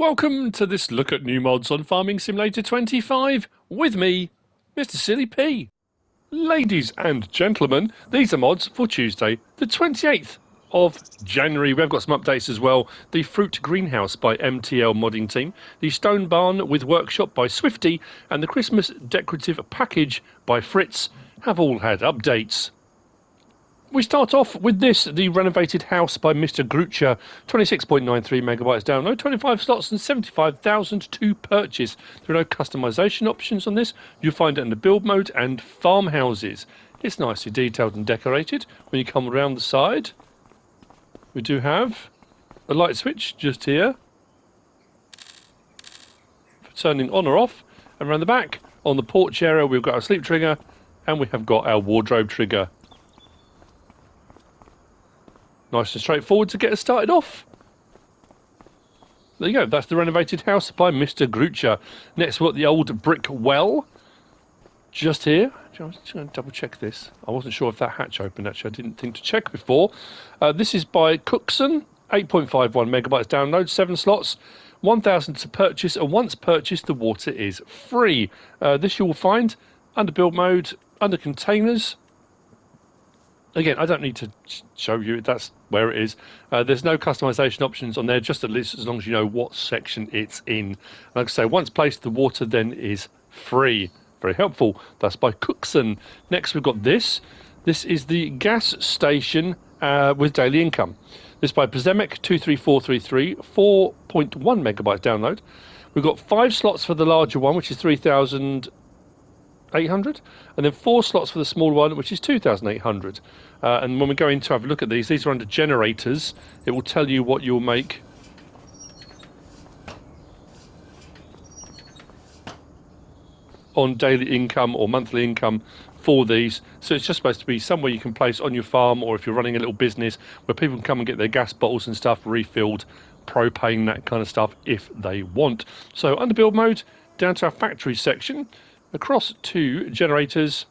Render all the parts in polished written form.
Welcome to this look at new mods on Farming Simulator 25 with me, MrSealyp. Ladies and gentlemen, these are mods for Tuesday the 28th of January. We've got some updates as well. The Fruit Greenhouse by MTL Modding Team, the Stone Barn with Workshop by Swifty, and the Christmas Decorative Package by Fritz have all had updates. We start off with this, the Renovated House by Dr.Drulia, 26.93 megabytes download, 25 slots and 75,000 to purchase. There are no customization options on this. You'll find it under build mode and farmhouses. It's nicely detailed and decorated. When you come around the side, we do have a light switch just here for turning on or off. And around the back, on the porch area, we've got our sleep trigger and we have got our wardrobe trigger. Nice and straightforward to get us started off. There you go, that's the Renovated House by Dr.Drulia. Next we've got the old brick well, just here. I'm just going to double check this. I wasn't sure if that hatch opened actually, I didn't think to check before. This is by Cookson, 8.51 megabytes download, 7 slots, 1,000 to purchase, and once purchased the water is free. This you will find under build mode, under containers. Again, I don't need to show you, that's where it is. There's no customization options on there, just at least as long as you know what section it's in. Like I say, once placed, the water then is free. Very helpful. That's by Cookson. Next, we've got this. This is the gas station with daily income. This by Bcbuhler, 23433, 4.1 megabytes download. We've got 5 slots for the larger one, which is 3,800, and then 4 slots for the smaller one, which is 2,800. And when we go in to have a look at these are under generators. It will tell you what you'll make on daily income or monthly income for these. So it's just supposed to be somewhere you can place on your farm, or if you're running a little business where people can come and get their gas bottles and stuff refilled, propane, that kind of stuff, if they want. So under build mode, down to our factory section, across to generators.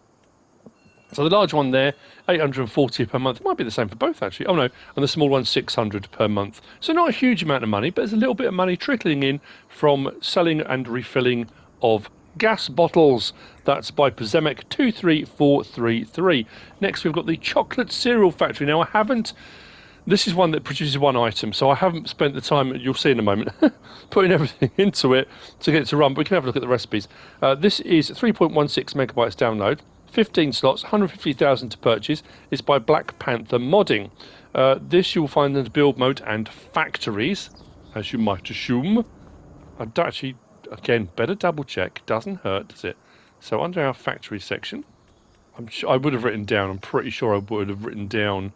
So the large one there, 840 per month. It might be the same for both actually. Oh no, and the small one 600 per month. So not a huge amount of money, but there's a little bit of money trickling in from selling and refilling of gas bottles. That's by Bcbuhler, 23433. Next we've got the chocolate cereal factory. Now this is one that produces one item, so I haven't spent the time, you'll see in a moment, putting everything into it to get it to run, but we can have a look at the recipes. This is 3.16 megabytes download, 15 slots, 150,000 to purchase. It's by BlackPanter Modding. This you'll find in build mode and factories, as you might assume. I'd actually, again, better double check, doesn't hurt, does it? So under our factory section, I would have written down, I'm pretty sure I would have written down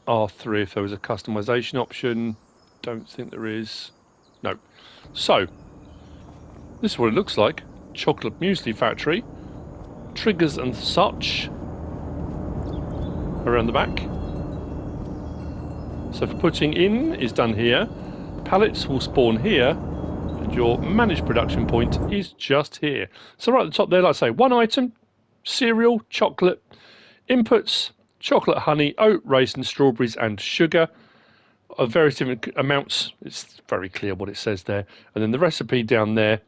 R3 if there was a customization option. Don't think there is. No. So this is what it looks like. Chocolate muesli factory, triggers and such around the back. So for putting in is done here. Pallets will spawn here, and your managed production point is just here. So right at the top there, like I say, one item, cereal, chocolate, inputs, chocolate, honey, oat, raisins, strawberries and sugar of various different amounts. It's very clear what it says there. And then the recipe down there,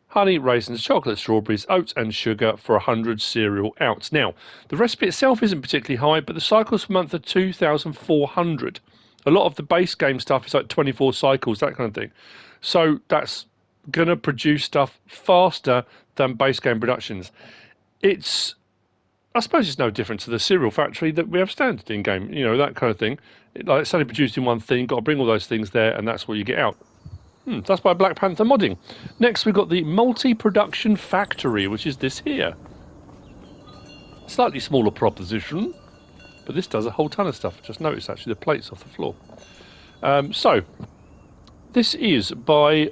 honey, raisins, chocolate, strawberries, oats and sugar for 100 cereal outs. Now, the recipe itself isn't particularly high, but the cycles per month are 2,400. A lot of the base game stuff is like 24 cycles, that kind of thing. So that's going to produce stuff faster than base game productions. I suppose it's no different to the cereal factory that we have standard in game, you know, that kind of thing. It's only produced in one thing, got to bring all those things there, and that's what you get out. That's by BlackPanter Modding. Next, we've got the MultiProduction Factory, which is this here. Slightly smaller proposition, but this does a whole ton of stuff. Just notice, actually, the plates off the floor. So, this is by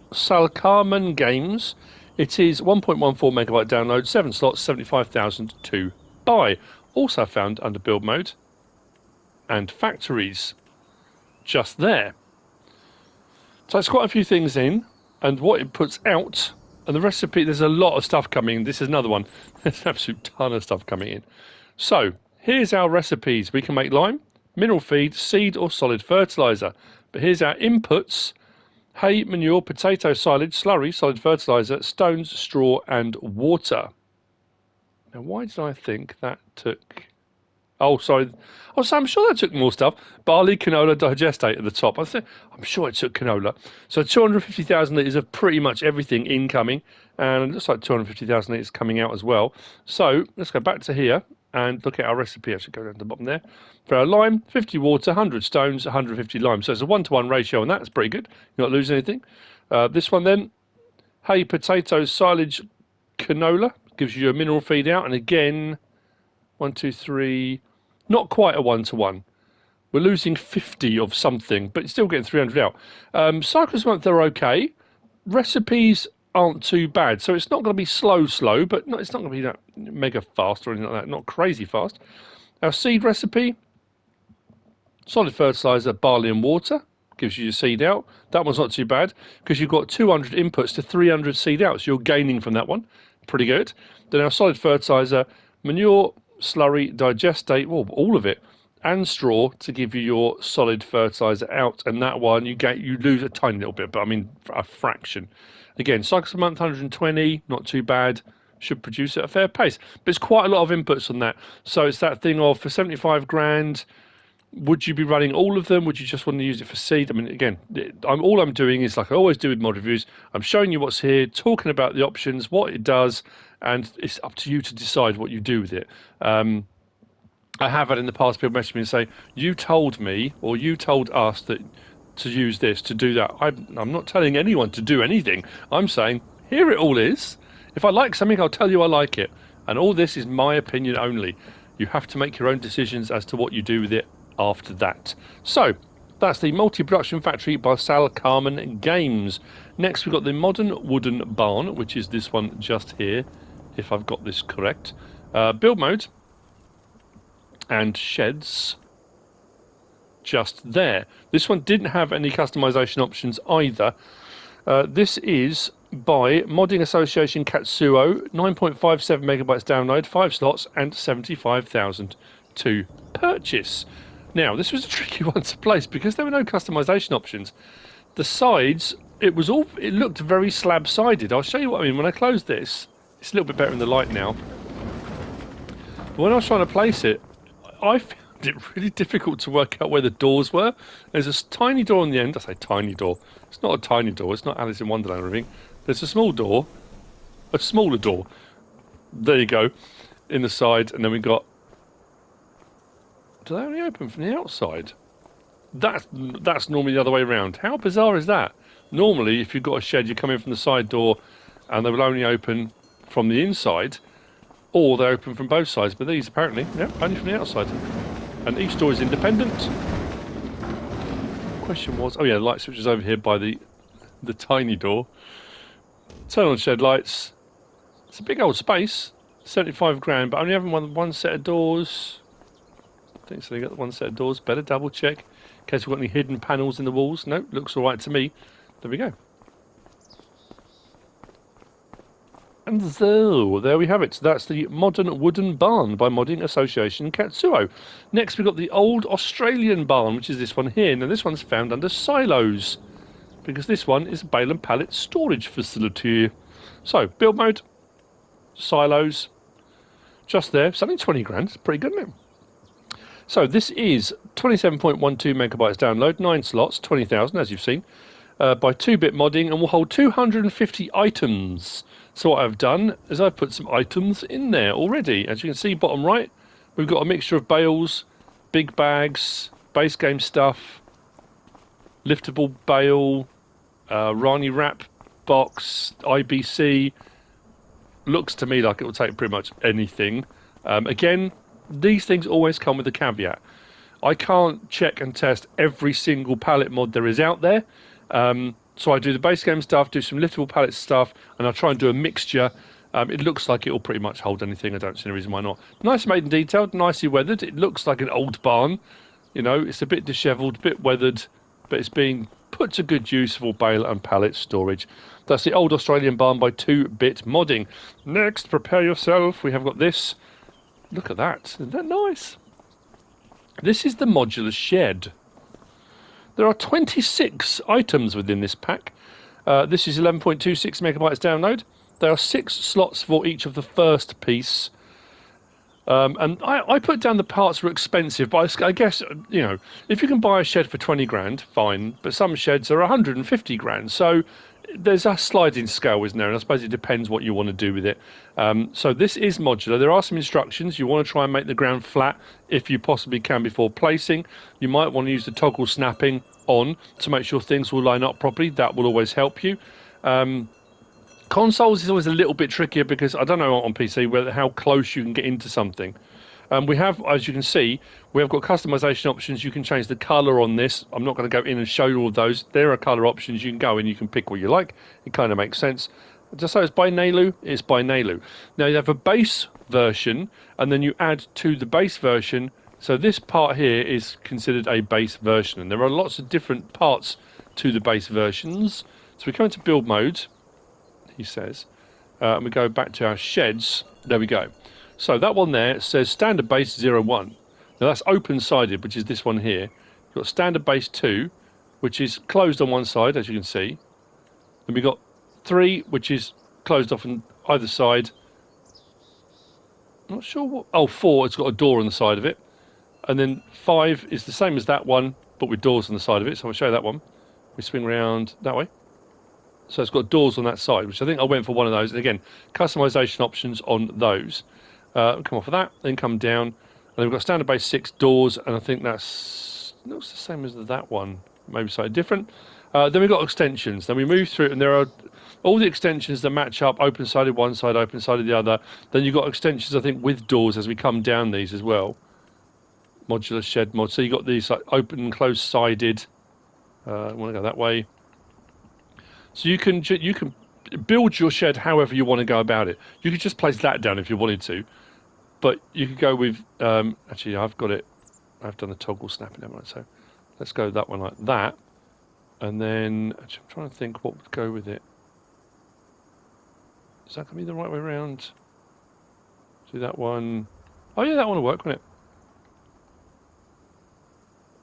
SalcarmanGames. It is 1.14 megabyte download, 7 slots, 75,000 to buy. Also found under build mode and factories, just there. So it's quite a few things in, and what it puts out, and the recipe, there's a lot of stuff coming in. This is another one. There's an absolute ton of stuff coming in. So here's our recipes. We can make lime, mineral feed, seed or solid fertilizer. But here's our inputs: hay, manure, potato silage, slurry, solid fertilizer, stones, straw, and water. Now, why did I think that took... Oh, sorry. Oh, so I'm sure that took more stuff. Barley, canola, digestate at the top. I'm sure it took canola. So 250,000 litres of pretty much everything incoming. And it looks like 250,000 litres coming out as well. So let's go back to here and look at our recipe. I should go down to the bottom there. For our lime, 50 water, 100 stones, 150 lime. So it's a 1-to-1 ratio on that. It's pretty good. You're not losing anything. This one then, hay, potatoes, silage, canola. Gives you a mineral feed out. And again, 1, 2, 3... Not quite a 1-to-1. We're losing 50 of something, but still getting 300 out. Cycles month are okay. Recipes aren't too bad, so it's not going to be slow, but it's not going to be that mega fast or anything like that. Not crazy fast. Our seed recipe: solid fertilizer, barley, and water. Gives you your seed out. That one's not too bad because you've got 200 inputs to 300 seed out, so you're gaining from that one. Pretty good. Then our solid fertilizer, manure, slurry, digestate, well, all of it, and straw to give you your solid fertilizer out. And that one you lose a tiny little bit, but I mean a fraction. Again, cycles a month, 120, not too bad. Should produce at a fair pace. But it's quite a lot of inputs on that. So it's that thing of, for 75 grand, would you be running all of them? Would you just want to use it for seed? I mean, again, all I'm doing is, like I always do with mod reviews, I'm showing you what's here, talking about the options, what it does, and it's up to you to decide what you do with it. I have had in the past people message me and say, you told me, or you told us that to use this, to do that. I'm not telling anyone to do anything. I'm saying, here it all is. If I like something, I'll tell you I like it. And all this is my opinion only. You have to make your own decisions as to what you do with it after that. So, that's the MultiProduction Factory by SalcarmanGames. Next, we've got the modern wooden barn, which is this one just here, if I've got this correct. Build mode and sheds just there. This one didn't have any customization options either. This is by ModdingAssociation Katsuo, 9.57 megabytes download, 5 slots, and 75,000 to purchase. Now, this was a tricky one to place because there were no customization options. The sides, it looked very slab-sided. I'll show you what I mean. When I close this, it's a little bit better in the light now. But when I was trying to place it, I found it really difficult to work out where the doors were. There's a tiny door on the end. I say tiny door. It's not a tiny door. It's not Alice in Wonderland or anything. There's a small door, a smaller door. There you go, in the side. And then we got... Do they only open from the outside? That's normally the other way around. How bizarre is that? Normally, if you've got a shed, you come in from the side door and they will only open from the inside, or they open from both sides. But these, apparently, yeah, only from the outside. And each door is independent. The question was... Oh, yeah, the light switch is over here by the tiny door. Turn on shed lights. It's a big old space. 75 grand, but only having one set of doors... I think so. They got one set of doors. Better double check in case we've got any hidden panels in the walls. No, looks all right to me. There we go. And so there we have it. So that's the modern wooden barn by Modding Association Katsuo. Next we've got the old Australian barn, which is this one here. Now this one's found under silos because this one is a bale and pallet storage facility. So build mode, silos, just there. It's only 20 grand. It's pretty good, isn't it? So this is 27.12 megabytes download, 9 slots, 20,000 as you've seen, by 2-bit modding, and will hold 250 items. So what I've done is I've put some items in there already. As you can see, bottom right, we've got a mixture of bales, big bags, base game stuff, liftable bale, Rani wrap box, IBC. Looks to me like it will take pretty much anything. Again, these things always come with a caveat. I can't check and test every single pallet mod there is out there. So I do the base game stuff, do some liftable pallet stuff, and I'll try and do a mixture. It looks like it will pretty much hold anything. I don't see any reason why not. Nice made and detailed, nicely weathered. It looks like an old barn. You know, it's a bit dishevelled, a bit weathered, but it's being put to good use for bale and pallet storage. That's the old Australian barn by 2-bit modding. Next, prepare yourself. We have got this. Look at that. Isn't that nice? This is the modular shed. There are 26 items within this pack. This is 11.26 megabytes download. There are 6 slots for each of the first piece. And I put down the parts were expensive, but I guess, you know, if you can buy a shed for 20 grand, fine. But some sheds are 150 grand. So there's a sliding scale, isn't there? And I suppose it depends what you want to do with it. So this is modular. There are some instructions. You want to try and make the ground flat if you possibly can before placing. You might want to use the toggle snapping on to make sure things will line up properly. That will always help you. Consoles is always a little bit trickier because I don't know on PC how close you can get into something. We have, as you can see, we have got customization options. You can change the color on this. I'm not going to go in and show you all of those. There are color options. You can go in, you can pick what you like. It kind of makes sense. Just so it's by Neyluu, it's by Neyluu. Now you have a base version, and then you add to the base version. So this part here is considered a base version, and there are lots of different parts to the base versions. So we come into build mode. He says, and we go back to our sheds. There we go. So that one there says standard base 01. Now that's open-sided, which is this one here. You've got standard base 2, which is closed on one side, as you can see. Then we've got 3, which is closed off on either side. Not sure what... Oh, 4, it's got a door on the side of it. And then 5 is the same as that one, but with doors on the side of it. So I'll show you that one. We swing around that way. So it's got doors on that side, which I think I went for one of those. And again, customization options on those. Come off of that, then come down. And then we've got standard base 6 doors, and I think that's the same as that one. Maybe slightly different. Then we've got extensions. Then we move through, and there are all the extensions that match up, open-sided one side, open-sided the other. Then you've got extensions, I think, with doors as we come down these as well. Modular shed mod. So you've got these like open and closed-sided. I want to go that way. So you can build your shed however you want to go about it. You could just place that down if you wanted to, but you could go with. Actually, I've got it. I've done the toggle snapping, haven't I? So let's go that one like that, and then actually, I'm trying to think what would go with it. Is that going to be the right way around? Do that one. Oh yeah, that one will work, won't it?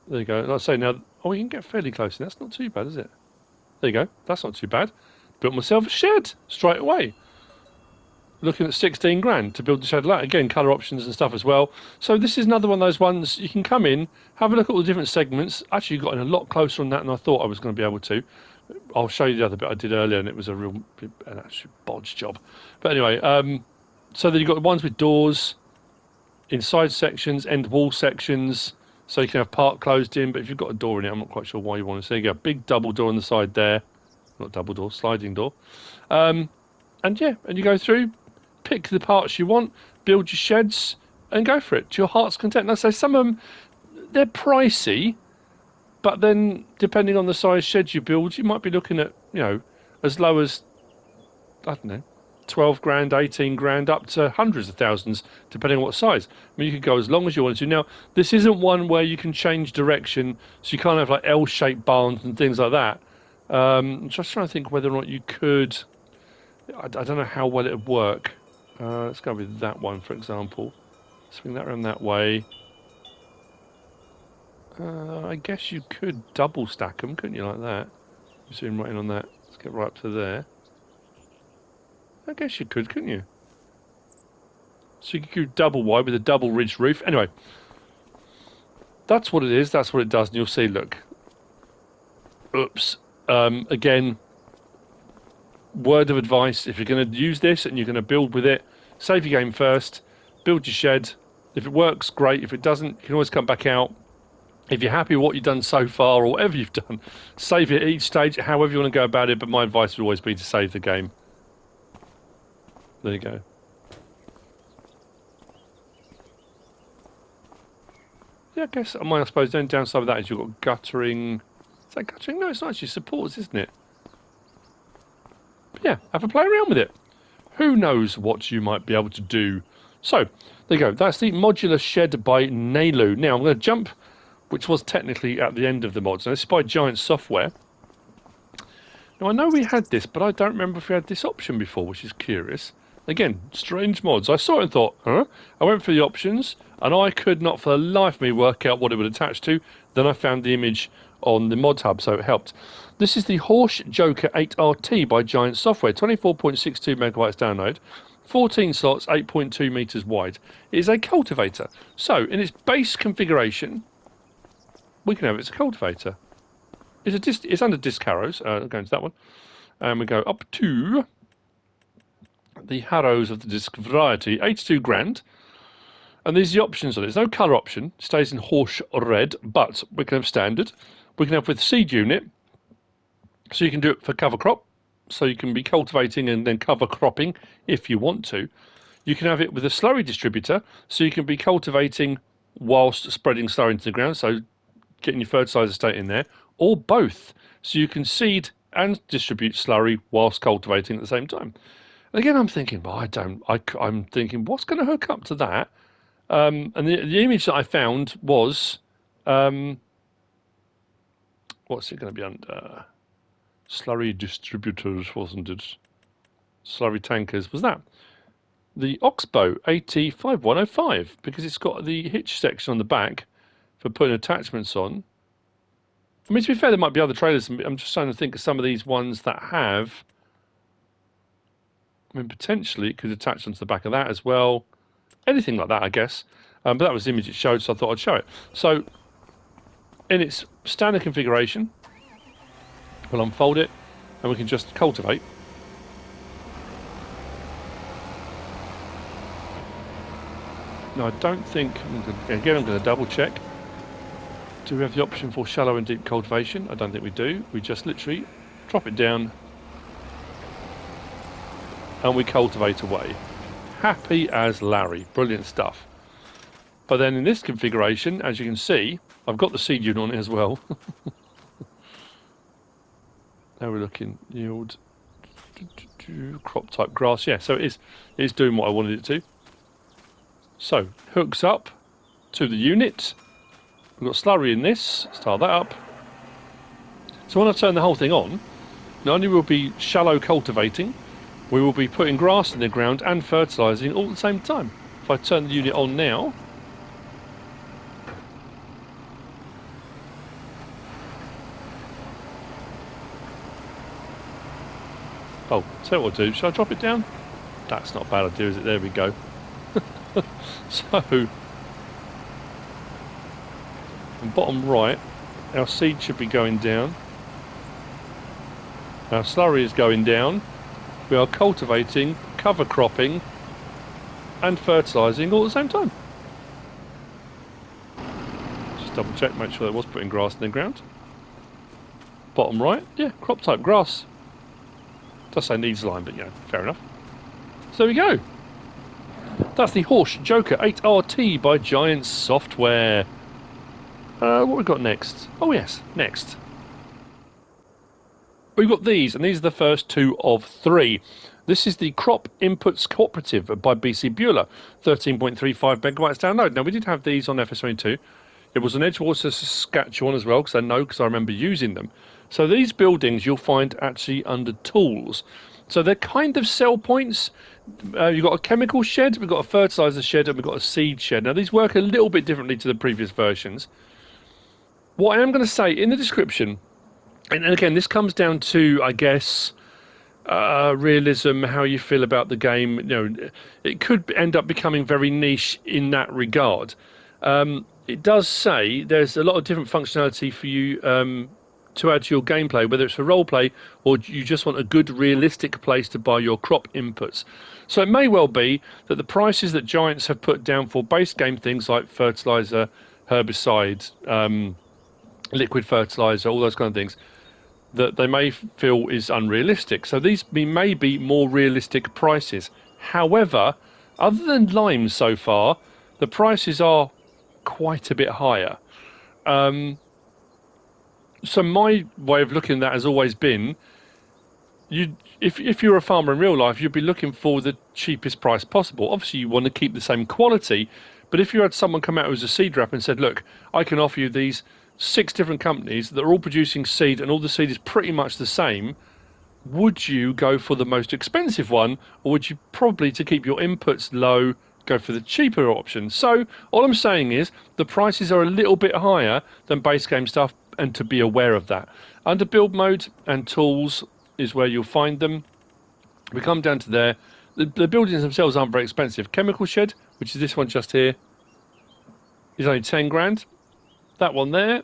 There you go. Like I say now. Oh, you can get fairly close, and that's not too bad, is it? There you go. That's not too bad. Built myself a shed straight away. Looking at 16 grand to build the shed. Again, colour options and stuff as well. So this is another one of those ones you can come in, have a look at all the different segments. Actually, got in a lot closer on that than I thought I was going to be able to. I'll show you the other bit I did earlier, and it was an actual bodge job. But anyway, so then you've got the ones with doors, inside sections, end wall sections. So you can have part closed in, but if you've got a door in it, I'm not quite sure why you want to. So you got a big double door on the side there. Not double door, sliding door. And yeah, and you go through, pick the parts you want, build your sheds, and go for it to your heart's content. Like I say, some of them, they're pricey, but then depending on the size shed you build, you might be looking at, you know, as low as, I don't know, 12 grand, 18 grand, up to hundreds of thousands, depending on what size. I mean, you could go as long as you want to. Now, this isn't one where you can change direction, so you can't have like L-shaped barns and things like that. I'm just trying to think whether or not you could. I don't know how well it would work. Let's go with that one, for example. Swing that around that way. I guess you could double stack them, couldn't you, like that? Zoom right in on that. Let's get right up to there. I guess you could, couldn't you? So you could do double wide with a double ridged roof. Anyway, that's what it is. That's what it does. And you'll see, look. Oops. Again, word of advice. If you're going to use this and you're going to build with it, save your game first. Build your shed. If it works, great. If it doesn't, you can always come back out. If you're happy with what you've done so far or whatever you've done, save it at each stage, however you want to go about it. But my advice would always be to save the game. There you go. Yeah, I guess I suppose the only downside of that is you've got guttering. Is that guttering? No, it's not actually supports, isn't it? But yeah, have a play around with it. Who knows what you might be able to do. So, there you go. That's the modular shed by Neyluu. Now, I'm going to jump, which was technically at the end of the mods. Now, this is by Giant Software. Now, I know we had this, but I don't remember if we had this option before, which is curious. Again, strange mods. I saw it and thought, huh? I went through the options, and I could not for the life of me work out what it would attach to. Then I found the image on the Modhub, so it helped. This is the Horsch Joker 8RT by Giant Software, 24.62 megabytes download, 14 slots, 8.2 meters wide. It is a cultivator. So, in its base configuration, we can have it as a cultivator. It's under disc harrows. Going to that one. And we go up to the harrows of the disc variety, 82 grand. And these are the options on it. There's no colour option. It stays in Horsch red, but we can have standard. We can have with seed unit. So you can do it for cover crop. So you can be cultivating and then cover cropping if you want to. You can have it with a slurry distributor. So you can be cultivating whilst spreading slurry into the ground. So getting your fertiliser state in there. Or both. So you can seed and distribute slurry whilst cultivating at the same time. And again, I'm thinking, well, I'm thinking, what's going to hook up to that? And the image that I found was, what's it going to be under? Slurry distributors, wasn't it? Slurry tankers, was that? The Oxbow 85105, because it's got the hitch section on the back for putting attachments on. I mean, to be fair, there might be other trailers. I'm just trying to think of some of these ones that have. I mean, potentially it could attach onto the back of that as well. Anything like that, I guess. But that was the image it showed, so I thought I'd show it. So, in its standard configuration, we'll unfold it, and we can just cultivate. Now, I don't think, again, I'm going to double check. Do we have the option for shallow and deep cultivation? I don't think we do. We just literally drop it down, and we cultivate away. Happy as Larry. Brilliant stuff. But then in this configuration, as you can see, I've got the seed unit on it as well. Now we're looking yield, crop type grass. Yeah, so it is doing what I wanted it to. So hooks up to the unit. We've got slurry in this. Start that up. So when I turn the whole thing on, not only will be shallow cultivating, we will be putting grass in the ground and fertilising all at the same time. If I turn the unit on now, oh, tell you what I'll do, shall I drop it down? That's not a bad idea, is it? There we go. So, on bottom right, our seed should be going down. Our slurry is going down. We are cultivating, cover cropping, and fertilising all at the same time. Just double check, make sure that was putting grass in the ground. Bottom right, yeah, crop type grass. Does say needs line, but yeah, fair enough. So there we go. That's the Horsch Joker 8RT by Giant Software. What we got next? Oh yes, next. We've got these, and these are the first two of three. This is the Crop Inputs Cooperative by Bcbuhler, 13.35 megabytes download. Now, we did have these on FS22. It was on Edgewater, Saskatchewan as well, because I remember using them. So these buildings you'll find actually under tools. So they're kind of sell points. You've got a chemical shed, we've got a fertiliser shed, and we've got a seed shed. Now, these work a little bit differently to the previous versions. What I am going to say in the description, and again, this comes down to, I guess, realism, how you feel about the game. You know, it could end up becoming very niche in that regard. It does say there's a lot of different functionality for you to add to your gameplay, whether it's for roleplay or you just want a good, realistic place to buy your crop inputs. So it may well be that the prices that Giants have put down for base game things like fertilizer, herbicide, liquid fertilizer, all those kind of things, that they may feel is unrealistic. So these may be more realistic prices. However, other than limes so far, the prices are quite a bit higher. So my way of looking at that has always been, if you're a farmer in real life, you'd be looking for the cheapest price possible. Obviously, you want to keep the same quality, but if you had someone come out as a seed rep and said, look, I can offer you these 6 different companies that are all producing seed and all the seed is pretty much the same, would you go for the most expensive one, or would you probably, to keep your inputs low, go for the cheaper option? So all I'm saying is the prices are a little bit higher than base game stuff, and to be aware of that. Under build mode and tools is where you'll find them. We come down to there. The buildings themselves aren't very expensive. Chemical shed, which is this one just here, is only 10 grand. That one there,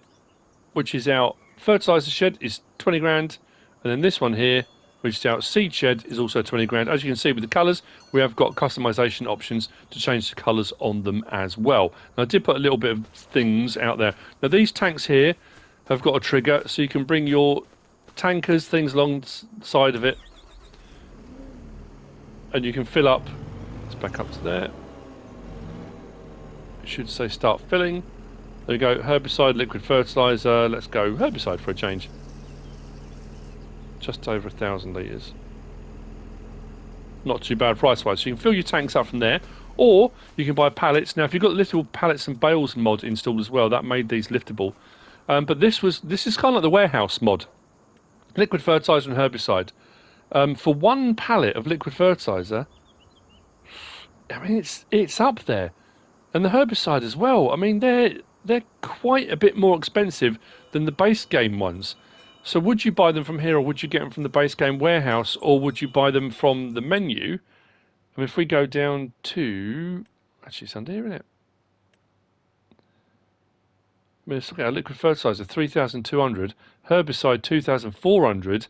which is our fertilizer shed, is 20 grand. And then this one here, which is our seed shed, is also 20 grand. As you can see with the colours, we have got customization options to change the colours on them as well. Now, I did put a little bit of things out there. Now, these tanks here have got a trigger, so you can bring your tankers, things along the side of it, and you can fill up. Let's back up to there. It should say start filling. There we go, herbicide, liquid fertilizer. Let's go herbicide for a change. Just over 1,000 litres. Not too bad price-wise. So you can fill your tanks up from there, or you can buy pallets. Now, if you've got the little pallets and bales mod installed as well, that made these liftable. But this is kind of like the warehouse mod. Liquid fertilizer and herbicide. For one pallet of liquid fertilizer, I mean, it's up there. And the herbicide as well. I mean, they're quite a bit more expensive than the base game ones. So would you buy them from here, or would you get them from the base game warehouse, or would you buy them from the menu? I mean, if we go down to... Actually, it's under here, isn't it? I mean, let's look at our liquid fertilizer, 3,200. Herbicide, 2,400.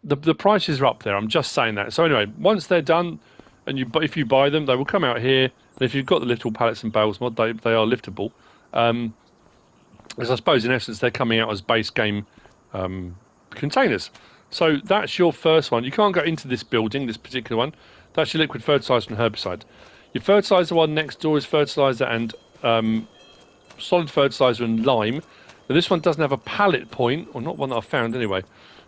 The prices are up there, I'm just saying that. So anyway, once they're done, and if you buy them, they will come out here. And if you've got the little pallets and bales mod, they are liftable. As I suppose, in essence, they're coming out as base game containers. So that's your first one. You can't go into this building, this particular one. That's your liquid fertilizer and herbicide. Your fertilizer one next door is fertilizer and solid fertilizer and lime. Now, this one doesn't have a pallet point, or not one that I've found anyway.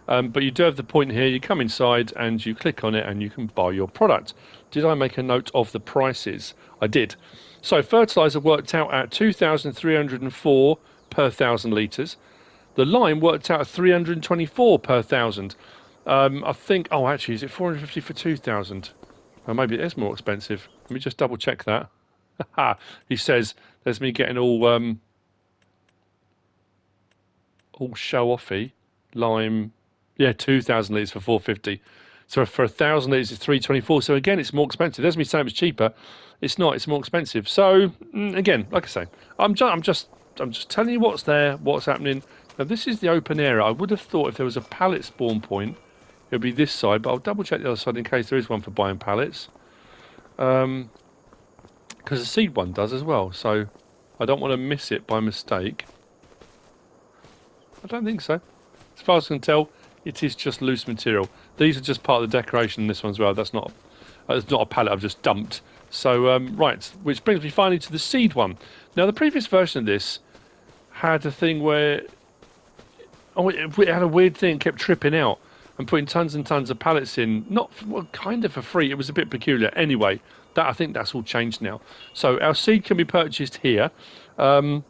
But you do have the point here. You come inside and you click on it and you can buy your product. Did I make a note of the prices? I did. So fertilizer worked out at 2,304 per 1,000 litres. The lime worked out at 324 per 1,000. I think, oh, actually, is it 450 for 2,000? Well, maybe it is more expensive. Let me just double check that. He says, there's me getting all show-offy. Lime, yeah, 2,000 litres for 450. So for 1,000 litres, it's 324. So again, it's more expensive. There's me saying it's cheaper. It's not. It's more expensive. So again, like I say, I'm just telling you what's there, what's happening. Now this is the open area. I would have thought if there was a pallet spawn point, it would be this side. But I'll double check the other side in case there is one for buying pallets. Because the seed one does as well. So I don't want to miss it by mistake. I don't think so. As far as I can tell, it is just loose material. These are just part of the decoration in this one as well. That's not a pallet I've just dumped. So, right, which brings me finally to the seed one. Now, the previous version of this had a thing where... Oh, it had a weird thing, it kept tripping out and putting tons and tons of pallets in. Not, well, kind of for free. It was a bit peculiar. Anyway, I think that's all changed now. So, our seed can be purchased here. When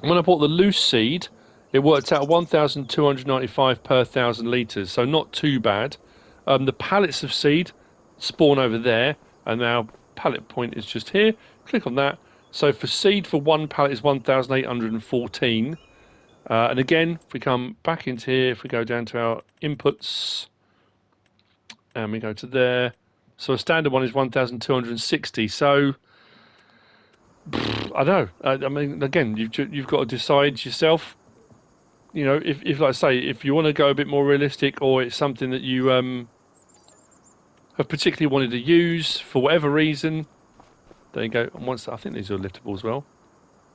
I bought the loose seed... It worked out 1,295 per 1,000 litres, so not too bad. The pallets of seed spawn over there, and our pallet point is just here. Click on that. So for seed, for one pallet is 1,814. And again, if we come back into here, if we go down to our inputs, and we go to there. So a standard one is 1,260. So, I don't know. I mean, again, you've got to decide yourself. You know, if like I say, if you want to go a bit more realistic, or it's something that you have particularly wanted to use for whatever reason, there you go. And once I think these are liftable as well.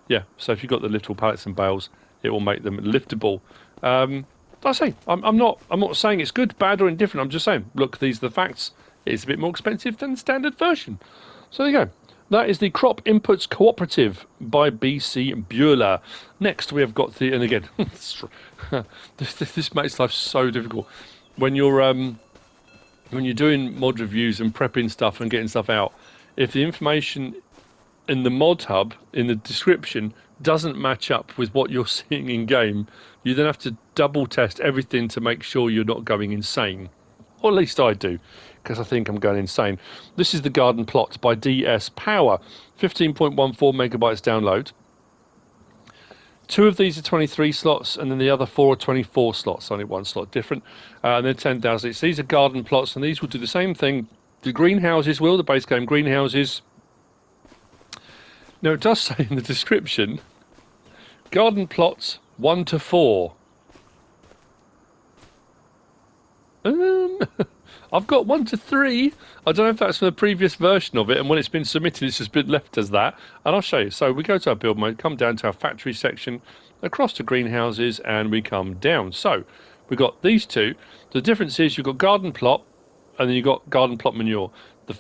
Yeah, so if you've got the little pallets and bales, it will make them liftable. Like I say, I'm not saying it's good, bad, or indifferent. I'm just saying, look, these are the facts. It's a bit more expensive than the standard version. So there you go. That is the Crop Inputs Cooperative by Bcbuhler. Next, we have got the, and again, this makes life so difficult when you're doing mod reviews and prepping stuff and getting stuff out. If the information in the mod hub in the description doesn't match up with what you're seeing in game, you then have to double test everything to make sure you're not going insane. Or at least I do, because I think I'm going insane. This is the garden plot by DS Power, 15.14 megabytes download. 2 of these are 23 slots, and then the other 4 are 24 slots, only 1 slot different. And then 10,000 each. These are garden plots, and these will do the same thing. The greenhouses will, the base game greenhouses. Now, it does say in the description, garden plots 1 to 4. I've got 1 to 3. I don't know if that's from the previous version of it, and when it's been submitted, it's just been left as that. And I'll show you. So we go to our build mode, come down to our factory section, across to greenhouses, and we come down. So we've got these two. The difference is you've got garden plot, and then you've got garden plot manure.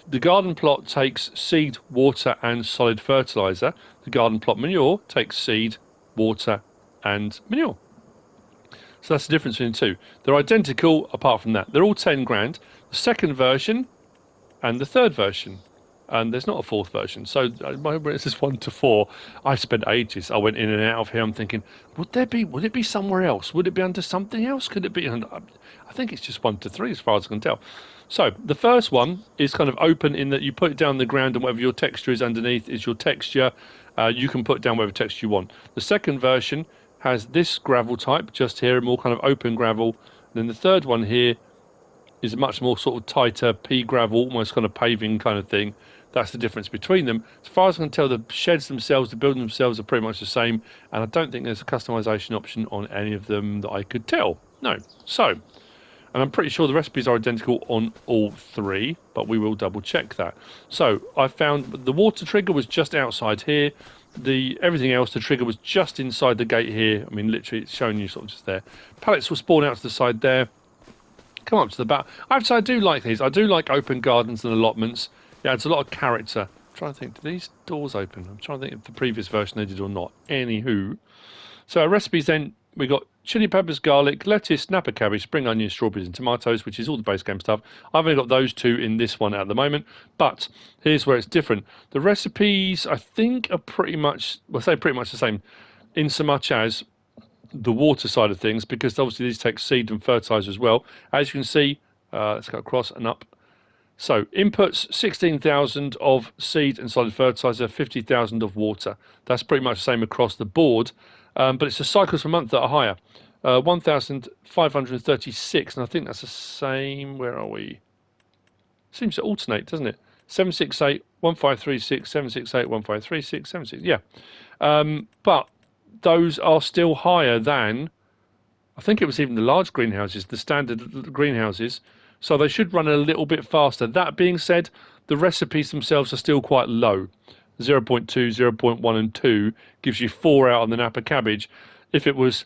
The garden plot takes seed, water, and solid fertilizer. The garden plot manure takes seed, water, and manure. So that's the difference between the two. They're identical apart from that. They're all 10 grand. The second version and the third version. And there's not a fourth version. So it's just 1 to 4. I spent ages. I went in and out of here. I'm thinking, would it be somewhere else? Would it be under something else? Could it be? And I think it's just 1 to 3 as far as I can tell. So the first one is kind of open in that you put it down the ground, and whatever your texture is underneath is your texture. You can put down whatever texture you want. The second version has this gravel type just here, more kind of open gravel. And then the third one here is a much more sort of tighter pea gravel, almost kind of paving kind of thing. That's the difference between them. As far as I can tell, the sheds themselves, the buildings themselves are pretty much the same, and I don't think there's a customization option on any of them that I could tell. No. So, and I'm pretty sure the recipes are identical on all 3, but we will double check that. So I found the water trigger was just outside here. Everything else, the trigger was just inside the gate here. I mean, literally, it's showing you sort of just there. Pallets will spawn out to the side there. Come up to the back. I have to say, I do like these. I do like open gardens and allotments. Yeah, it's a lot of character. I'm trying to think, do these doors open? I'm trying to think if the previous version they did or not. Anywho. So our recipes then, we got chili peppers, garlic, lettuce, snapper cabbage, spring onions, strawberries and tomatoes, which is all the base game stuff. I've only got those 2 in this one at the moment, but here's where it's different. The recipes, I think, are pretty much, well, I say pretty much the same, in so much as the water side of things, because obviously these take seed and fertilizer as well. As you can see, let's go across and up. So inputs, 16,000 of seed and solid fertilizer, 50,000 of water. That's pretty much the same across the board, but it's the cycles per month that are higher. 1,536, and I think that's the same. Where are we? Seems to alternate, doesn't it? 768, 1536, 768, 1536, 76. Yeah, but those are still higher than, I think it was even the large greenhouses, the standard greenhouses. So they should run a little bit faster. That being said, the recipes themselves are still quite low. 0.2, 0.1 and 2 gives you 4 out on the Napa cabbage. If it was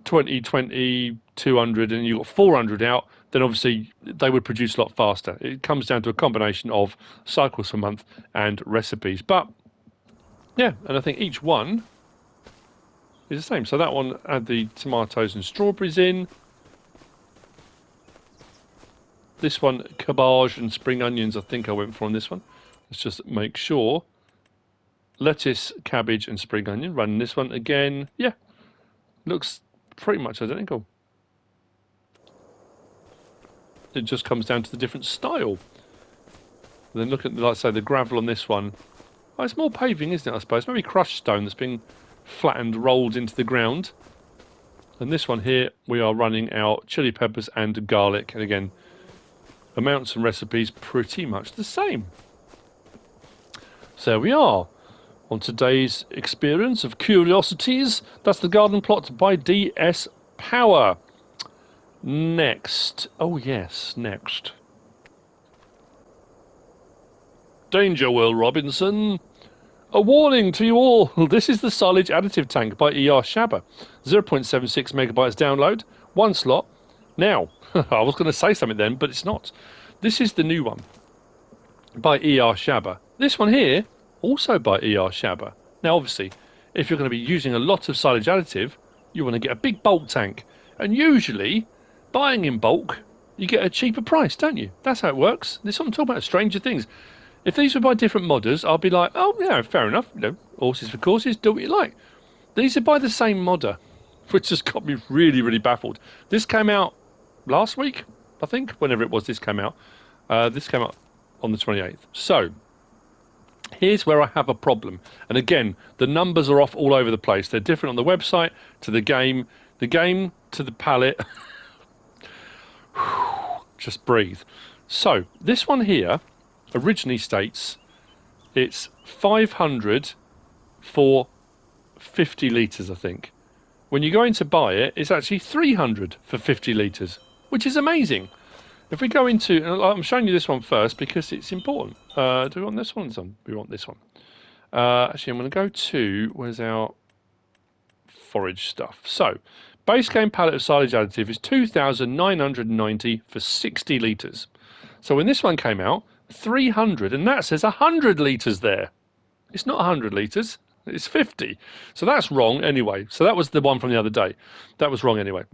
20, 20, 200 and you got 400 out, then obviously they would produce a lot faster. It comes down to a combination of cycles per month and recipes. But yeah, and I think each one is the same. So that one had the tomatoes and strawberries in. This one, cabbage and spring onions, I think I went for on this one. Let's just make sure. Lettuce, cabbage and spring onion. Running this one again. Yeah, looks pretty much identical. It just comes down to the different style. And then look at, like I say, the gravel on this one. Oh, it's more paving, isn't it, I suppose? Maybe crushed stone that's been flattened, rolled into the ground. And this one here, we are running our chili peppers and garlic. And again, amounts and recipes pretty much the same. So there we are. On today's experience of curiosities, that's the garden plot by DS Power. Next. Oh yes, next. Danger, Will Robinson. A warning to you all. This is the Silage Additive Tank by erShaba. 0.76 megabytes download. 1 slot. Now, I was going to say something then, but it's not. This is the new one by erShaba. This one here, also by erShaba. Now, obviously, if you're going to be using a lot of silage additive, you want to get a big bulk tank. And usually, buying in bulk, you get a cheaper price, don't you? That's how it works. This is what I'm talking about, stranger things. If these were by different modders, I'll be like, oh, yeah, fair enough. You know, horses for courses, do what you like. These are by the same modder, which has got me really, really baffled. This came out last week, I think, whenever it was this came out. This came out on the 28th. So, Here's where I have a problem. And again, the numbers are off all over the place. They're different on the website to the game to the pallet. Just breathe. So this one here originally states it's 500 for 50 litres, I think. When you go in to buy it, it's actually 300 for 50 litres, which is amazing. If we go into, and I'm showing you this one first because it's important. Do we want this one? We want this one. Actually, I'm going to go to, where's our forage stuff? So, base game pallet of silage additive is 2,990 for 60 litres. So when this one came out, 300, and that says 100 litres there. It's not 100 litres, it's 50. So that's wrong anyway. So that was the one from the other day. That was wrong anyway.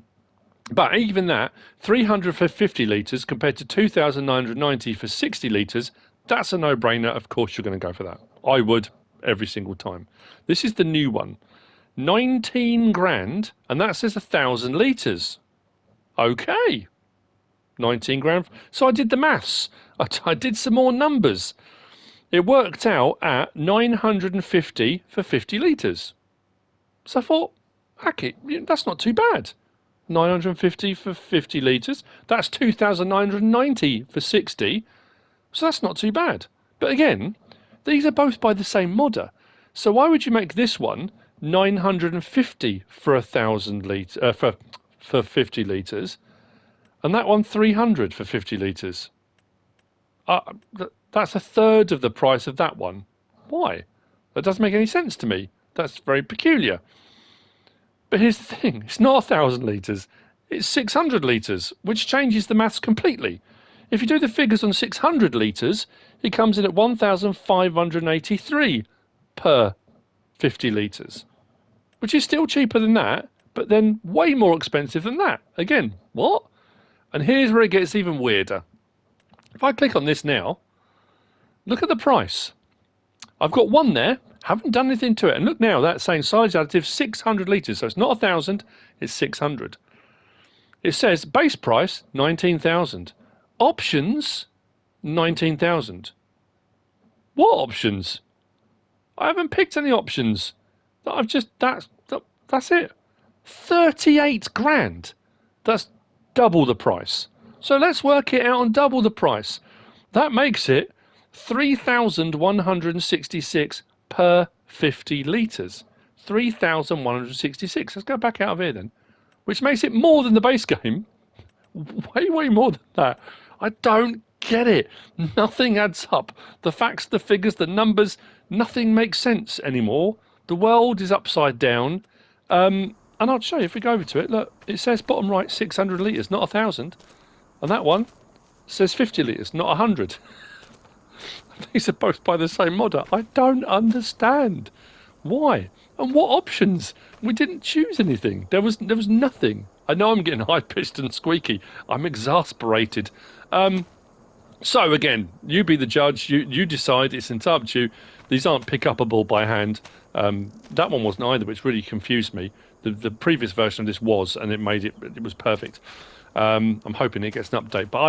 But even that, 300 for 50 litres compared to 2,990 for 60 litres, that's a no-brainer. Of course you're going to go for that. I would every single time. This is the new one. 19 grand, and that says 1,000 litres. Okay. 19 grand. So I did the maths. I did some more numbers. It worked out at 950 for 50 litres. So I thought, heck it, that's not too bad. 950 for 50 litres. That's 2,990 for 60. So that's not too bad. But again, these are both by the same modder. So why would you make this one 950 for 1,000 litres for 50 litres, and that one 300 for 50 litres? That's a third of the price of that one. Why? That doesn't make any sense to me. That's very peculiar. But here's the thing, it's not 1,000 litres, it's 600 litres, which changes the maths completely. If you do the figures on 600 litres, it comes in at 1,583 per 50 litres, which is still cheaper than that, but then way more expensive than that. Again, what? And here's where it gets even weirder. If I click on this now, look at the price. I've got one there, haven't done anything to it. And look now, that's saying silage additive 600 litres. So it's not 1,000, it's 600. It says base price 19,000. Options 19,000. What options? I haven't picked any options. That's it. 38 grand. That's double the price. So let's work it out on double the price. That makes it 3,166 per 50 litres. 3,166. Let's go back out of here then. Which makes it more than the base game. Way more than that. I don't get it. Nothing adds up. The facts, the figures, the numbers, nothing makes sense anymore. The world is upside down. And I'll show you if we go over to it. Look, it says bottom right 600 litres, not 1,000. And that one says 50 litres, not 100. These are both by the same modder. I don't understand. Why? And what options? We didn't choose anything. There was nothing. I know I'm getting high-pitched and squeaky. I'm exasperated. So again, you be the judge. You decide. It's entirely up to you. These aren't pick-upable by hand. That one wasn't either, which really confused me. The previous version of this was, and it was perfect. I'm hoping it gets an update, but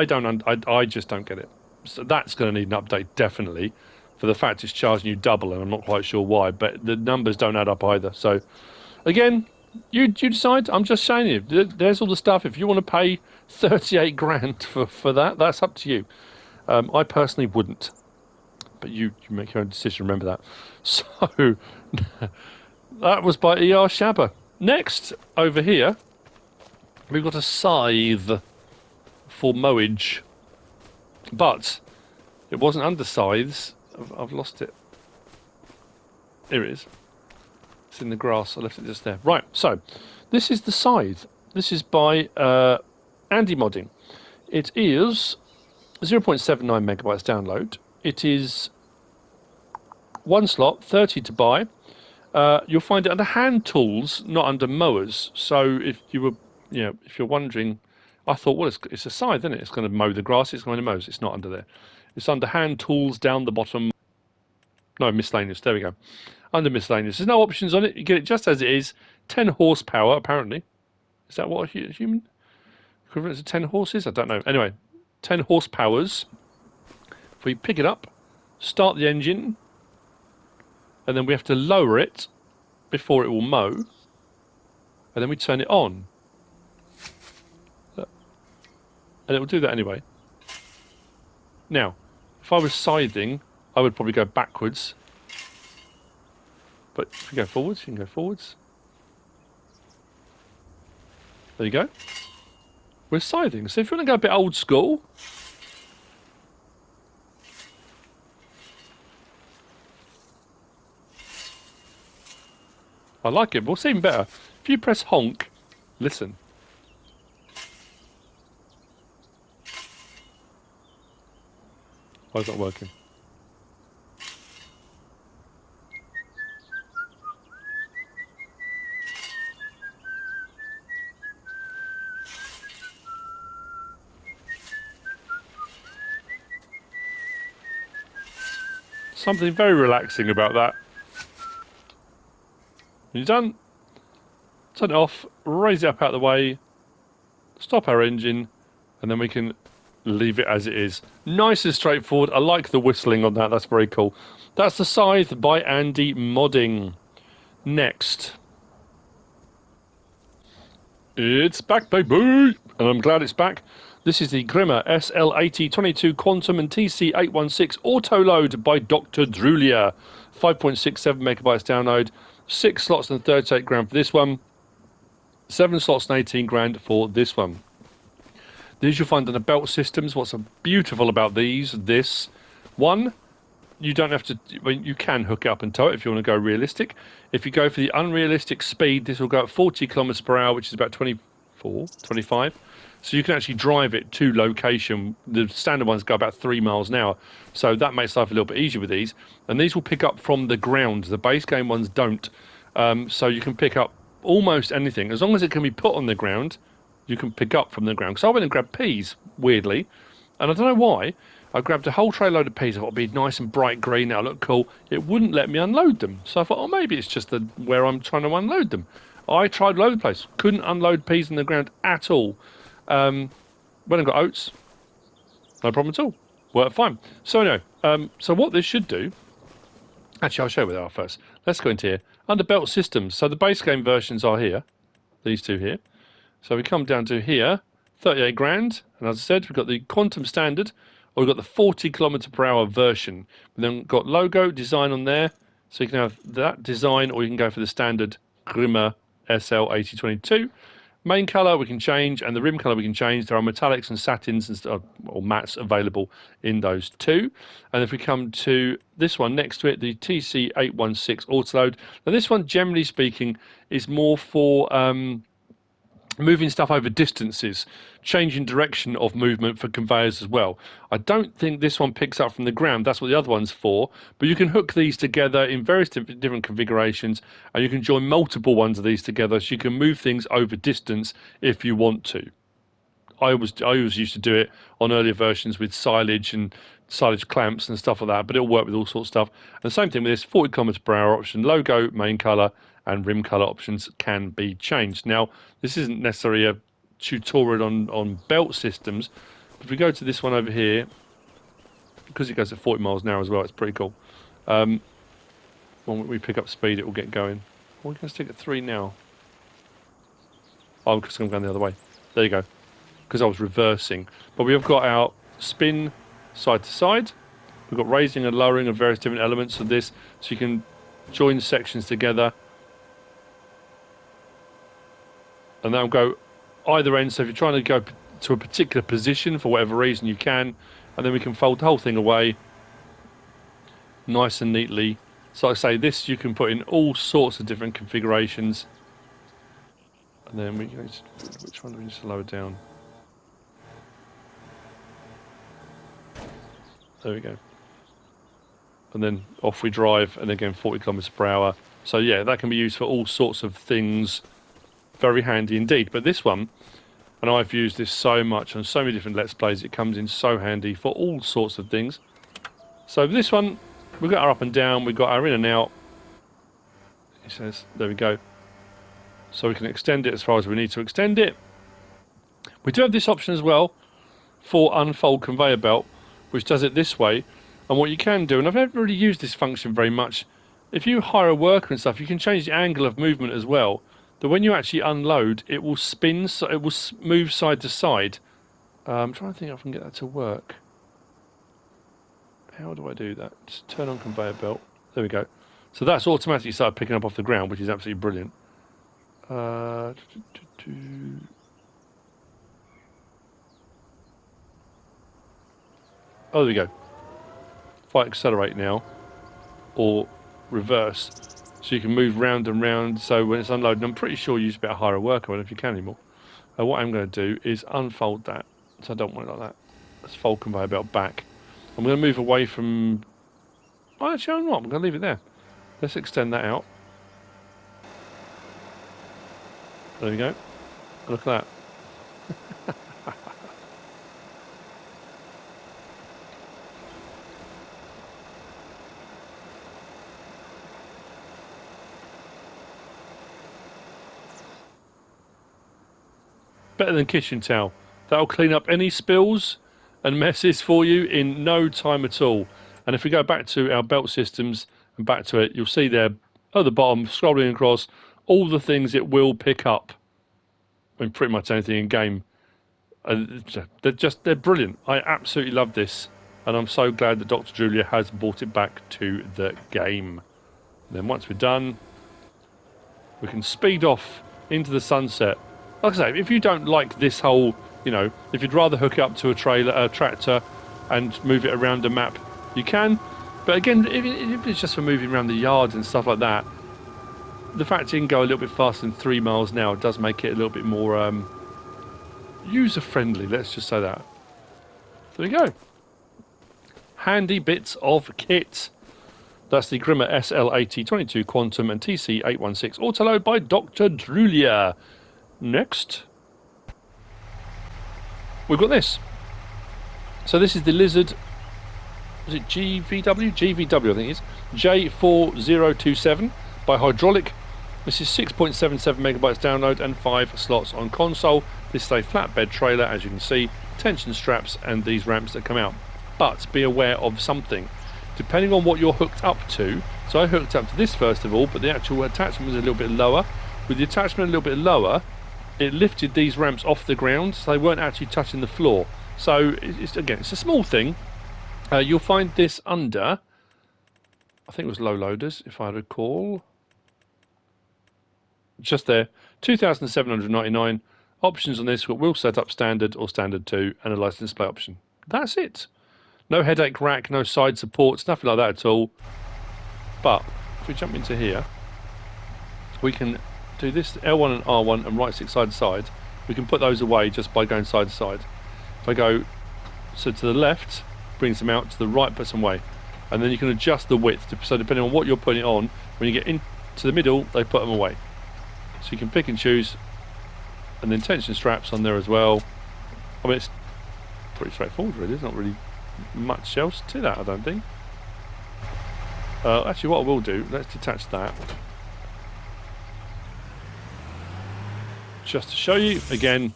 I just don't get it. So that's going to need an update definitely, for the fact it's charging you double, and I'm not quite sure why. But the numbers don't add up either. So again, you decide. I'm just showing you. There's all the stuff. If you want to pay 38 grand for that, that's up to you. I personally wouldn't, but you make your own decision. Remember that. So that was by erShaba. Next over here, we've got a scythe for mowage, but it wasn't under scythes. I've lost it. Here it is. It's in the grass. I left it just there. Right. So this is the scythe. This is by Andi Modding. It is 0.79 megabytes download. It is one slot, 30 to buy. You'll find it under hand tools, not under mowers. So if you were, if you're wondering, I thought, well, it's a scythe, isn't it? It's going to mow the grass. It's going to mow. It's not under there. It's under hand tools down the bottom. No, miscellaneous. There we go. Under miscellaneous. There's no options on it. You get it just as it is. 10 horsepower, apparently. Is that what a human equivalent to 10 horses? I don't know. Anyway, 10 horsepowers. If we pick it up, start the engine, and then we have to lower it before it will mow, and then we turn it on. And it will do that anyway. Now, if I was scything, I would probably go backwards. But if you go forwards, you can go forwards. There you go. We're scything. So if you want to go a bit old school, I like it, but what's even better, if you press honk, listen. Why is that working? Something very relaxing about that. When you're done, turn it off, raise it up out of the way, stop our engine, and then we can leave it as it is. Nice and straightforward. I like the whistling on that. That's very cool. That's the Scythe by Andi Modding. Next. It's back, baby! And I'm glad it's back. This is the Grimme SL8022 Quantum and TC816 Autoload by Dr.Drulia. 5.67 megabytes download. 6 slots and 38 grand for this one. 7 slots and 18 grand for this one. These you'll find on the belt systems. What's so beautiful about this one, you don't have to, well, you can hook it up and tow it if you want to go realistic. If you go for the unrealistic speed, this will go at 40 kilometers per hour, which is about 24, 25. So you can actually drive it to location. The standard ones go about 3 miles an hour. So that makes life a little bit easier with these. And these will pick up from the ground. The base game ones don't. So you can pick up almost anything. As long as it can be put on the ground, you can pick up from the ground. Because I went and grabbed peas, weirdly. And I don't know why. I grabbed a whole tray load of peas. I thought it'd be nice and bright green. That'll look cool. It wouldn't let me unload them. So I thought, oh, maybe it's just where I'm trying to unload them. I tried all over the place. Couldn't unload peas on the ground at all. When I got oats, no problem at all. Worked fine. So anyway, so what this should do, actually I'll show you where they are first. Let's go into here. Under belt systems, so the base game versions are here. These two here. So we come down to here, 38 grand. And as I said, we've got the Quantum Standard, or we've got the 40 kilometer per hour version. We then got logo, design on there. So you can have that design, or you can go for the standard Grimme SL8022. Main colour we can change, and the rim colour we can change. There are metallics and satins and or mattes available in those two. And if we come to this one next to it, the TC816 Autoload. Now this one, generally speaking, is more for moving stuff over distances, changing direction of movement for conveyors as well. I don't think this one picks up from the ground. That's what the other one's for. But you can hook these together in various different configurations, and you can join multiple ones of these together, so you can move things over distance if you want to. I always used to do it on earlier versions with silage and silage clamps and stuff like that, but it'll work with all sorts of stuff. And the same thing with this 40 kilometers per hour option, logo, main colour, and rim colour options can be changed. Now, this isn't necessarily a tutorial on belt systems, but if we go to this one over here, because it goes at 40 miles an hour as well, it's pretty cool. When we pick up speed, it will get going. We're going to stick at 3 now. Oh, because I'm going the other way. There you go. Because I was reversing. But we've got our spin side to side. We've got raising and lowering of various different elements of this, so you can join sections together. And that'll go either end. So if you're trying to go to a particular position for whatever reason, you can. And then we can fold the whole thing away nice and neatly. So like I say, this you can put in all sorts of different configurations. And then which one do we need to lower down? There we go. And then off we drive, and again 40 kilometers per hour. So yeah, that can be used for all sorts of things. Very handy indeed. But this one, and I've used this so much on so many different Let's Plays, it comes in so handy for all sorts of things. So this one, we've got our up and down, we've got our in and out. It says, there we go. So we can extend it as far as we need to extend it. We do have this option as well for unfold conveyor belt, which does it this way. And what you can do, and I've never really used this function very much, if you hire a worker and stuff, you can change the angle of movement as well. But when you actually unload, it will spin, so it will move side to side. I'm trying to think if I can get that to work. How do I do that? Just turn on conveyor belt. There we go. So that's automatically started picking up off the ground, which is absolutely brilliant. Oh, there we go. If I accelerate now, or reverse, so you can move round and round. So when it's unloading, I'm pretty sure you just better hire a worker. I don't know if you can anymore. What I'm going to do is unfold that. So I don't want it like that. Let's fold conveyor belt back. I'm going to move away from... Oh, actually, I'm not. I'm going to leave it there. Let's extend that out. There we go. Look at that. Better than kitchen towel. That'll clean up any spills and messes for you in no time at all. And if we go back to our belt systems and back to it, you'll see there at the bottom, scrolling across, all the things it will pick up. I mean, pretty much anything in game. They're brilliant. I absolutely love this. And I'm so glad that Dr.Drulia has brought it back to the game. And then once we're done, we can speed off into the sunset. Like I say, if you don't like this whole, you know, if you'd rather hook it up to a tractor and move it around the map, you can. But again, if it's just for moving around the yard and stuff like that, the fact it can go a little bit faster than 3 miles an hour does make it a little bit more user-friendly, let's just say that. There we go. Handy bits of kit. That's the Grimme SL8022 Quantum and TC816 Autoload by Dr.Drulia. Next, we've got this. So this is the Lizard, is it GVW? GVW, I think it is. J4027 by Hydraulik. This is 6.77 megabytes download and 5 slots on console. This is a flatbed trailer, as you can see, tension straps and these ramps that come out. But be aware of something. Depending on what you're hooked up to, so I hooked up to this first of all, but the actual attachment was a little bit lower. With the attachment a little bit lower, it lifted these ramps off the ground, so they weren't actually touching the floor. So, it's a small thing. You'll find this under, I think it was low loaders, if I recall. Just there, 2,799. Options on this will set up standard or standard 2 and a license display option. That's it. No headache rack, no side supports, nothing like that at all. But if we jump into here, we can do this L1 and R1 and right stick side to side. We can put those away just by going side to side. If I go to the left, brings them out, to the right puts them away. And then you can adjust the width, so depending on what you're putting it on, when you get into the middle, they put them away. So you can pick and choose, and then tension straps on there as well. I mean, it's pretty straightforward really, there's not really much else to that, I don't think. Actually, what I will do, let's detach that. Just to show you, again,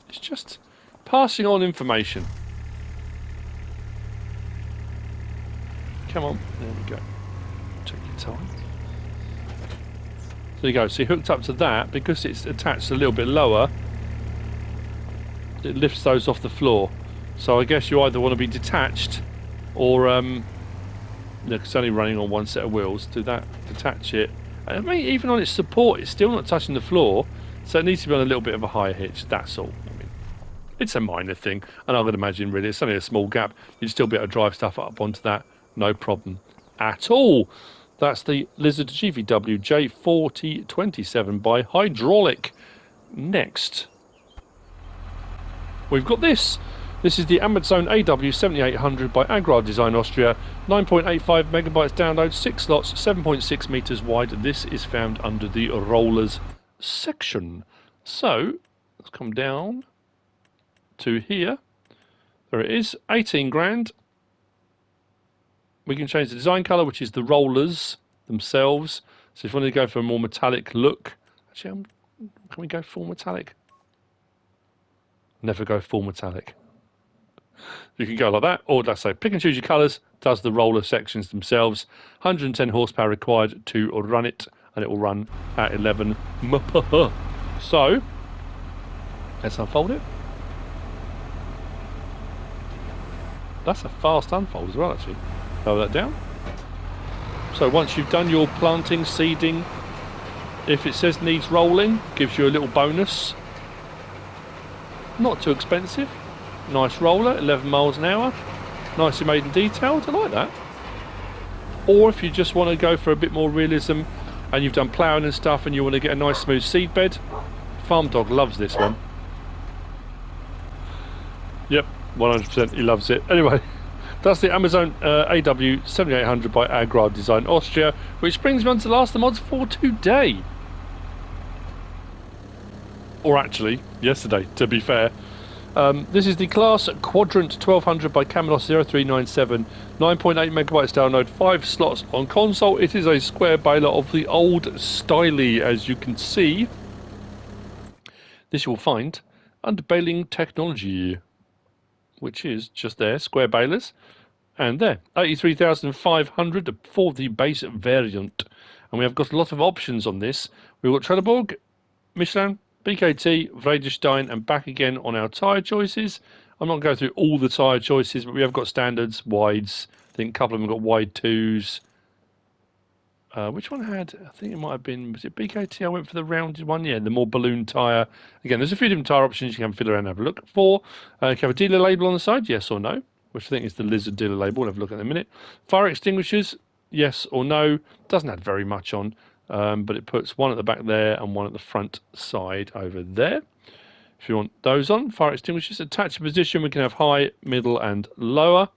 it's just passing on information. Come on, there we go. Take your time. There you go, so you hooked up to that, because it's attached a little bit lower, it lifts those off the floor. So I guess you either want to be detached, or, it's only running on one set of wheels, do that, detach it. I mean, even on its support, it's still not touching the floor. So it needs to be on a little bit of a higher hitch, that's all. I mean, it's a minor thing, and I would imagine really it's only a small gap. You'd still be able to drive stuff up onto that, no problem at all. That's the Lizard GVW J4027 by Hydraulik. Next, we've got this. This is the Amazon AW7800 by Agrar Design Austria. 9.85 megabytes download, 6 slots, 7.6 meters wide. This is found under the rollers section. So let's come down to here. There it is, 18 grand. We can change the design color, which is the rollers themselves. So if you want to go for a more metallic look, actually, can we go full metallic? Never go full metallic. You can go like that, or let's say pick and choose your colours, does the roller sections themselves. 110 horsepower required to run it, and it will run at 11. So, let's unfold it. That's a fast unfold as well, actually. Lower that down. So once you've done your planting, seeding, if it says needs rolling, gives you a little bonus. Not too expensive. Nice roller, 11 miles an hour. Nicely made and detailed, I like that. Or if you just want to go for a bit more realism and you've done ploughing and stuff and you want to get a nice smooth seed bed, Farm Dog loves this one. Yep, 100% he loves it. Anyway, that's the Amazon AW 7800 by Agrar Design Austria, which brings me on to the last of the mods for today. Or actually, yesterday, to be fair. This is the Claas Quadrant 1200 by Camelos 0397, 9.8 megabytes download, 5 slots on console. It is a square baler of the old style, as you can see. This you will find under baling technology, which is just there, square balers. And there, 83,500 for the base variant. And we have got a lot of options on this. We've got Trelleborg, Michelin, BKT, Vredestein, and back again on our tyre choices. I'm not going to go through all the tyre choices, but we have got standards, wides. I think a couple of them have got wide 2s. Which one had, I think it might have been, was it BKT? I went for the rounded one. Yeah, the more balloon tyre. Again, there's a few different tyre options you can fiddle around and have a look for. You can have a dealer label on the side, yes or no, which I think is the Lizard dealer label. We'll have a look at it in a minute. Fire extinguishers, yes or no. Doesn't add very much on. But it puts one at the back there and one at the front side over there. If you want those on, fire extinguishers, attach position, we can have high, middle and lower.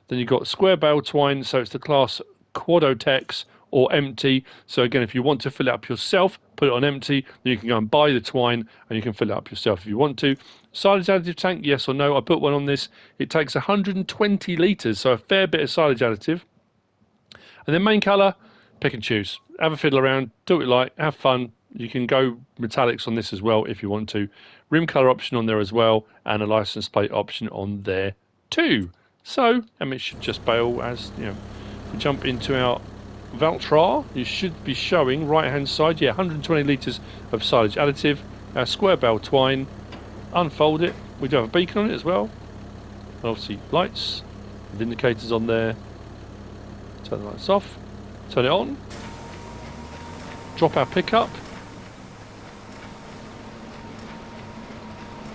Then you've got square bale twine, so it's the Claas Quadotex or empty. So again, if you want to fill it up yourself, put it on empty, then you can go and buy the twine and you can fill it up yourself if you want to. Silage additive tank, yes or no. I put one on this. It takes 120 litres, so a fair bit of silage additive. And then main colour, pick and choose. Have a fiddle around, do what you like, have fun. You can go metallics on this as well if you want to. Rim colour option on there as well, and a license plate option on there too. So, it should just bail as, you know, if we jump into our Valtra, you should be showing right hand side, yeah, 120 litres of silage additive, our square bale twine, unfold it. We do have a beacon on it as well. And obviously lights, with indicators on there. Turn the lights off, turn it on. Drop our pickup.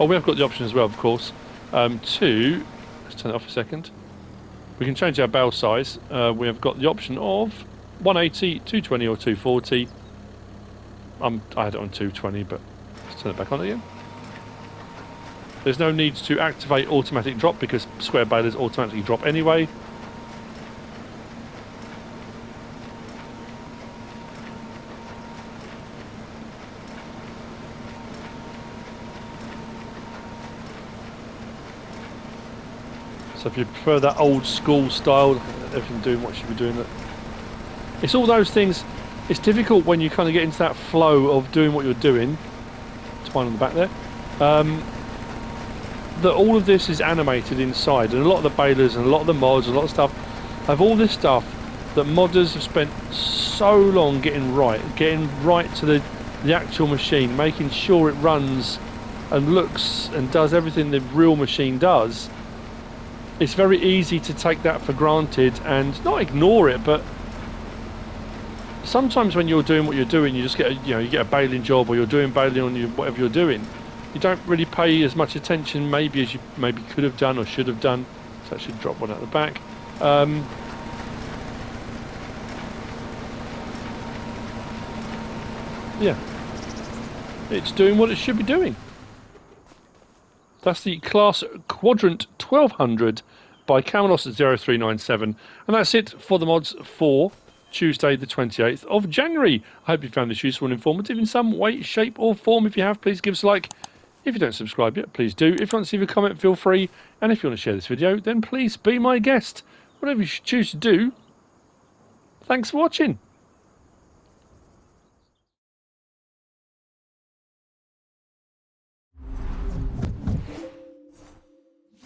Oh, we have got the option as well, of course, let's turn it off a second. We can change our bale size. We have got the option of 180, 220 or 240. I had it on 220, but let's turn it back on again. There's no need to activate automatic drop because square balers automatically drop anyway. So if you prefer that old school style, everything doing what you should be doing, it's all those things. It's difficult when you kind of get into that flow of doing what you're doing. Twine on the back there. That all of this is animated inside, and a lot of the balers and a lot of the mods and a lot of stuff have all this stuff that modders have spent so long getting right to the actual machine, making sure it runs and looks and does everything the real machine does. It's very easy to take that for granted and not ignore it, but sometimes when you're doing what you're doing, you just get you get a baling job, or you're doing baling on whatever you're doing. You don't really pay as much attention maybe as you could have done or should have done. So I should drop one out the back. Yeah, it's doing what it should be doing. That's the Claas Quadrant 1200 by Camelos 0397. And that's it for the mods for Tuesday the 28th of January. I hope you found this useful and informative in some way, shape or form. If you have, please give us a like. If you don't subscribe yet, please do. If you want to leave a comment, feel free. And if you want to share this video, then please be my guest. Whatever you choose to do, thanks for watching.